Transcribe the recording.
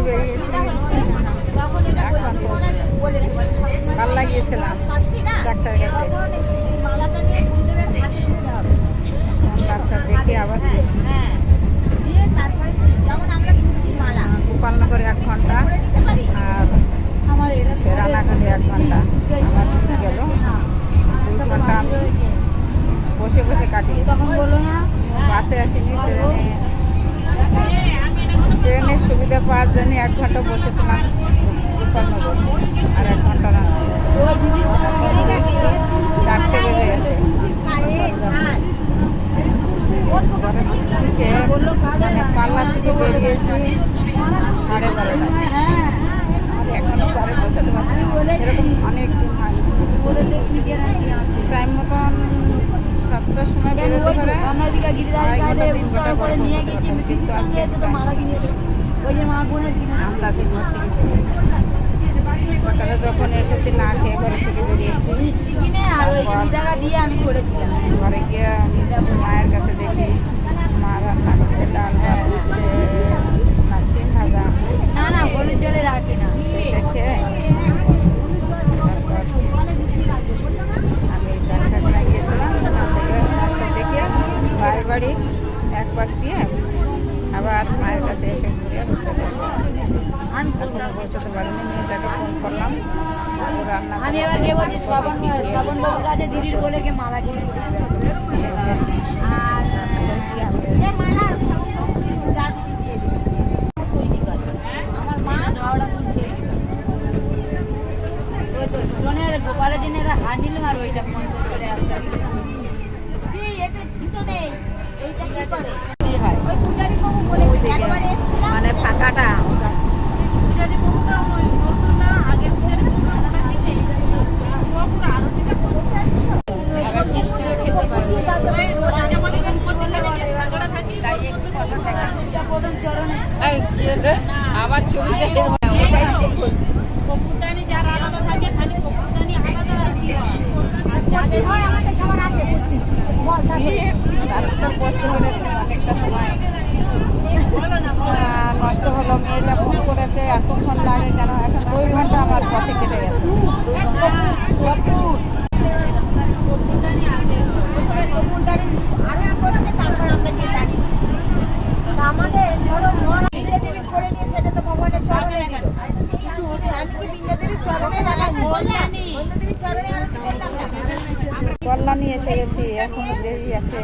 বেরিয়েছি, ভালো লাগিয়েছিলাম ডাক্তার কাছে। ডাক্তার দেখে আবার গোপালনগরে 1 ঘন্টা আর রানাঘাটে 1 ঘন্টা আমার ছুটি গেল। 2 ঘন্টা আমি বসে বসে কাটিয়ে। বাসে আসিনি, ট্রেনের সুবিধা পাওয়ার জন্য 1 ঘন্টা বসেছিলাম গোপালনগর, আর 1 ঘন্টা রান্না। 4টে বেজে গেছে। মানে পাল্লা থেকে বেরিয়েছি 12:30। এখনো পরে পৌঁছাতে পারছি, এরকম অনেক দিন হয়নি। টাইম মতন 7টার সময় বেরোতে পারে, 2.5 ঘন্টা 3 ঘন্টা পরে কিন্তু আজকে আন্দাজে ঘর থেকে সকালে যখন এসেছি না খেয়ে ঘরে থেকে বেরিয়েছি। ঘরে গিয়ে মায়ের কাছে দেখি মা রান্না করছে, ডাল ভাত করছে, মাছি ভাজা দেখে আমি ডাক্তারখানায় গিয়েছিলাম। ওখান থেকে ডাক্তার দেখে বাড়ি বাড়ি 1 পাক দিয়ে আবার মায়ের কাছে এসে ঘুরে চলে আসছি। এখনো পৌঁছাতে পারিনি, মেয়েটাকে ফোন করলাম। রান্না গোপালের জন্য হার নিলাম, আর ওইটা 50 করে আসতে মানে ফাঁকাটা আমার ছবিটা কষ্ট করেছে, অনেকটা সময় নষ্ট হলো। মেয়েটা ফোন করেছে, এতক্ষণ লাগে কেন? এখন 2 ঘন্টা আমার পথে কেটে গেছে। কল্যাণী এসে গেছি, এখনো দেরি আছে।